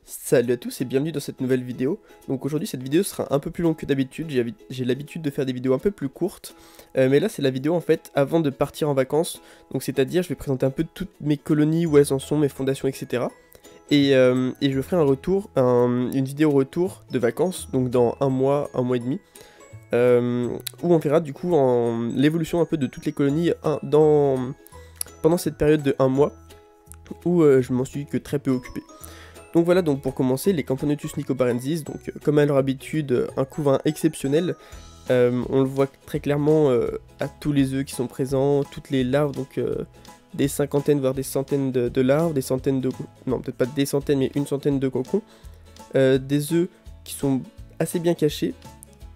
Salut à tous et bienvenue dans cette nouvelle vidéo. Donc aujourd'hui cette vidéo sera un peu plus longue que d'habitude, j'ai l'habitude de faire des vidéos un peu plus courtes, mais là c'est la vidéo en fait avant de partir en vacances, donc c'est-à-dire je vais présenter un peu toutes mes colonies, où elles en sont, mes fondations, etc. Et je ferai une vidéo retour de vacances, donc dans un mois et demi, où on verra du coup l'évolution un peu de toutes les colonies pendant cette période de un mois, où je m'en suis que très peu occupé. Donc voilà, donc pour commencer, les Camponotus nicobarensis, donc comme à leur habitude, un couvain exceptionnel. On le voit très clairement à tous les œufs qui sont présents, toutes les larves, donc des cinquantaines voire des centaines de larves, des centaines de... non, peut-être pas des centaines, mais une centaine de cocons. Des œufs qui sont assez bien cachés,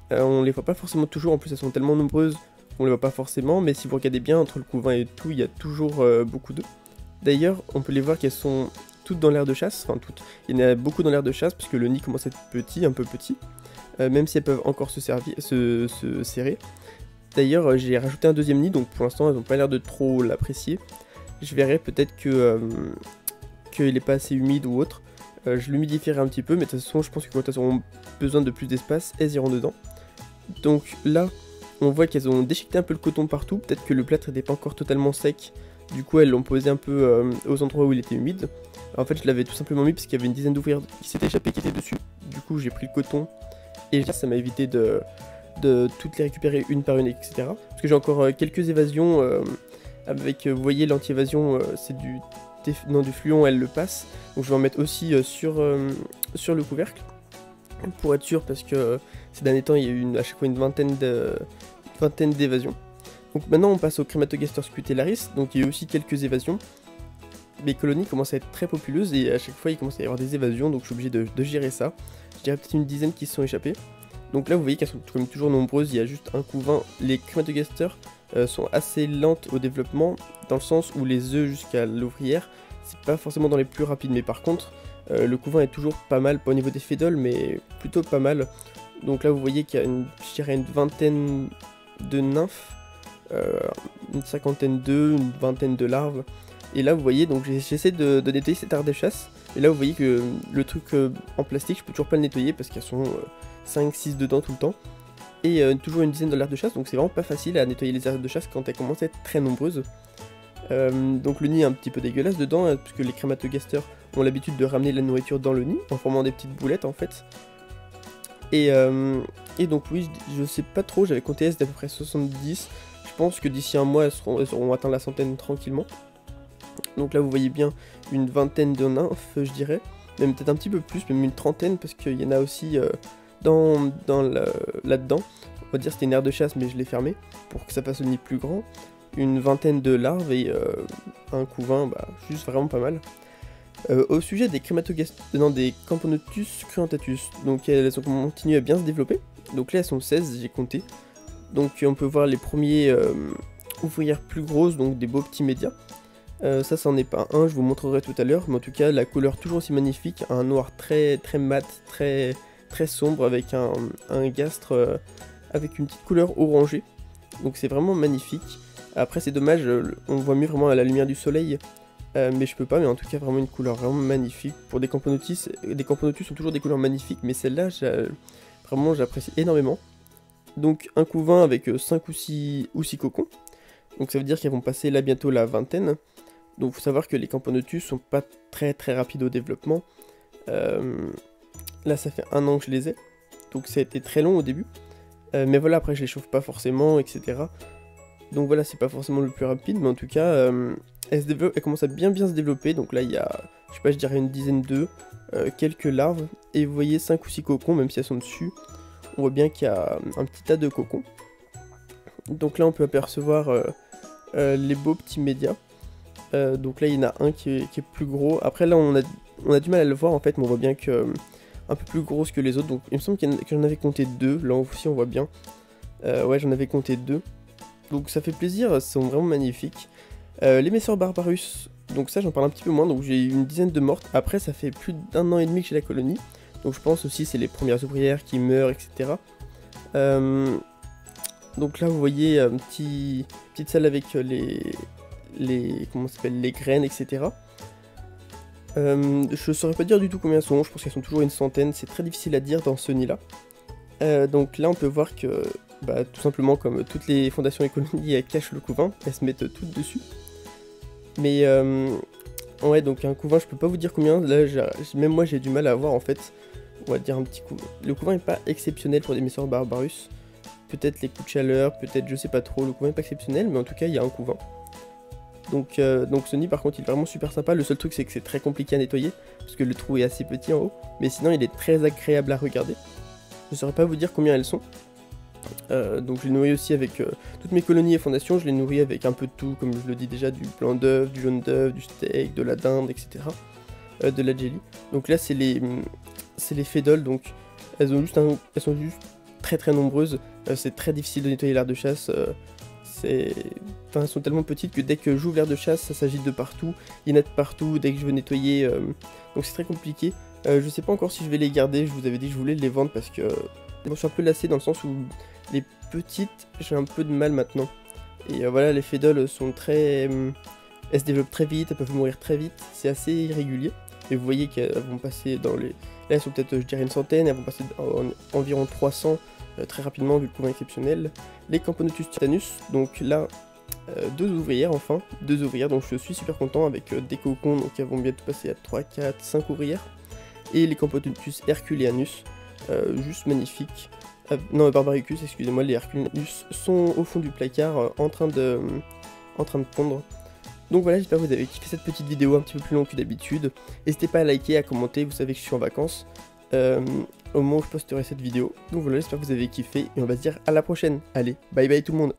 on les voit pas forcément toujours, en plus elles sont tellement nombreuses qu'on les voit pas forcément, mais si vous regardez bien entre le couvain et tout, il y a toujours beaucoup d'œufs. D'ailleurs, on peut les voir qu'elles sont toutes dans l'aire de chasse, enfin toutes, il y en a beaucoup dans l'aire de chasse, puisque le nid commence à être petit, un peu petit, même si elles peuvent encore se serrer. D'ailleurs, j'ai rajouté un deuxième nid, donc pour l'instant elles n'ont pas l'air de trop l'apprécier. Je verrai peut-être qu'il n'est pas assez humide ou autre. Je l'humidifierai un petit peu, mais de toute façon je pense que quand elles auront besoin de plus d'espace, elles iront dedans. Donc là, on voit qu'elles ont déchiqueté un peu le coton partout, peut-être que le plâtre n'était pas encore totalement sec, du coup elles l'ont posé un peu aux endroits où il était humide. En fait je l'avais tout simplement mis parce qu'il y avait une dizaine d'ouvrières qui s'étaient échappées qui étaient dessus. Du coup j'ai pris le coton et ça m'a évité de toutes les récupérer une par une, etc. Parce que j'ai encore quelques évasions avec, vous voyez l'anti-évasion, c'est du fluon, elle le passe. Donc je vais en mettre aussi sur le couvercle. Pour être sûr, parce que ces derniers temps il y a eu à chaque fois une vingtaine d'évasions. Donc maintenant on passe au Crematogaster scutellaris, donc il y a eu aussi quelques évasions. Mes colonies commencent à être très populeuses et à chaque fois il commence à y avoir des évasions, donc je suis obligé de gérer ça. Je dirais peut-être une dizaine qui se sont échappées. Donc là vous voyez qu'elles sont comme toujours nombreuses, il y a juste un couvain. Les Crematogasters sont assez lentes au développement, dans le sens où les œufs jusqu'à l'ouvrière, c'est pas forcément dans les plus rapides, mais par contre le couvain est toujours pas mal, pas au niveau des fédoles, mais plutôt pas mal. Donc là vous voyez qu'il y a je dirais une vingtaine de nymphes, une cinquantaine d'œufs, une vingtaine de larves. Et là vous voyez, donc j'essaie de nettoyer cette aire de chasse. Et là vous voyez que le truc en plastique, je peux toujours pas le nettoyer parce qu'elles sont 5-6 dedans tout le temps. Et toujours une dizaine de l'aire de chasse, donc c'est vraiment pas facile à nettoyer les aires de chasse quand elles commencent à être très nombreuses. Donc le nid est un petit peu dégueulasse dedans, puisque les crématogasters ont l'habitude de ramener la nourriture dans le nid, en formant des petites boulettes en fait. Et donc oui, je sais pas trop, j'avais compté S d'à peu près 70. Je pense que d'ici un mois, elles auront atteint la centaine tranquillement. Donc là vous voyez bien une vingtaine de nymphes, je dirais, même peut-être un petit peu plus, même une trentaine, parce qu'il y en a aussi là-dedans. On va dire c'était une aire de chasse, mais je l'ai fermée pour que ça fasse le nid plus grand. Une vingtaine de larves et un couvain, bah, juste vraiment pas mal. Au sujet des des Camponotus cruentatus, donc elles ont continué à bien se développer. Donc là elles sont 16, j'ai compté. Donc on peut voir les premiers ouvrières plus grosses, donc des beaux petits médias. Ça c'en est pas un, je vous montrerai tout à l'heure, mais en tout cas la couleur toujours aussi magnifique, un noir très mat, très sombre, avec un gastre avec une petite couleur orangée. Donc c'est vraiment magnifique. Après c'est dommage, on voit mieux vraiment à la lumière du soleil, mais je peux pas, mais en tout cas vraiment une couleur vraiment magnifique. Pour des Camponotus sont toujours des couleurs magnifiques, mais celle-là vraiment j'apprécie énormément. Donc un couvain avec 5 ou 6 cocons, donc ça veut dire qu'elles vont passer là bientôt la vingtaine. Donc faut savoir que les Camponotus sont pas très rapides au développement. Là ça fait un an que je les ai, donc ça a été très long au début. Mais voilà, après je les chauffe pas forcément, etc. Donc voilà, c'est pas forcément le plus rapide, mais en tout cas, elles commencent à bien se développer. Donc là il y a, je sais pas, je dirais une dizaine d'œufs, quelques larves, et vous voyez 5 ou 6 cocons, même si elles sont dessus. On voit bien qu'il y a un petit tas de cocons. Donc là on peut apercevoir les beaux petits médias. Donc là il y en a un qui est plus gros. Après là on a du mal à le voir en fait, mais on voit bien que un peu plus grosse que les autres. Donc il me semble que j'en avais compté 2. Là aussi on voit bien. Ouais, j'en avais compté 2. Donc ça fait plaisir, elles sont vraiment magnifiques. Les Messor Barbarus, donc ça j'en parle un petit peu moins. Donc j'ai eu une dizaine de mortes. Après ça fait plus d'1 an et demi que j'ai la colonie. Donc je pense aussi c'est les premières ouvrières qui meurent, etc. Donc là vous voyez petite salle avec comment ça s'appelle, les graines, etc. Je saurais pas dire du tout combien elles sont, je pense qu'elles sont toujours une centaine, c'est très difficile à dire dans ce nid là. Donc là on peut voir que bah, tout simplement comme toutes les fondations et colonies elles cachent le couvain, elles se mettent toutes dessus. Mais ouais, donc un couvain je peux pas vous dire combien, là même moi j'ai du mal à avoir en fait, on va dire un petit coup. Le couvain est pas exceptionnel pour des Messor Barbarus, peut-être les coups de chaleur, peut-être je sais pas trop, le couvain est pas exceptionnel mais en tout cas il y a un couvain. Donc ce nid par contre il est vraiment super sympa, le seul truc c'est que c'est très compliqué à nettoyer, parce que le trou est assez petit en haut, mais sinon il est très agréable à regarder. Je saurais pas vous dire combien elles sont. Donc je les nourris aussi avec toutes mes colonies et fondations, je les nourris avec un peu de tout, comme je le dis déjà, du blanc d'œuf, du jaune d'œuf, du steak, de la dinde, etc. De la jelly. Donc là c'est les fédoles, donc elles sont juste très très nombreuses, c'est très difficile de nettoyer l'aire de chasse. Elles sont tellement petites que dès que j'ouvre l'aire de chasse, ça s'agite de partout, il y en a de partout, dès que je veux nettoyer, donc c'est très compliqué. Je sais pas encore si je vais les garder, je vous avais dit que je voulais les vendre parce que je suis un peu lassé dans le sens où les petites, j'ai un peu de mal maintenant. Et voilà, les fédoles sont très... elles se développent très vite, elles peuvent mourir très vite, c'est assez irrégulier. Et vous voyez qu'elles vont passer dans les... Là elles sont peut-être, je dirais, une centaine, elles vont passer environ 300 très rapidement vu le couvain exceptionnel. Les Camponotus titanus, donc là, deux ouvrières enfin, donc je suis super content avec des cocons, donc elles vont bientôt passer à 3, 4, 5 ouvrières. Et les Camponotus herculeanus, juste magnifiques. Non, Barbaricus, excusez-moi, les herculeanus sont au fond du placard en train de pondre. Donc voilà, j'espère que vous avez kiffé cette petite vidéo un petit peu plus longue que d'habitude. N'hésitez pas à liker, à commenter, vous savez que je suis en vacances au moment où je posterai cette vidéo. Donc voilà, j'espère que vous avez kiffé et on va se dire à la prochaine. Allez, bye bye tout le monde.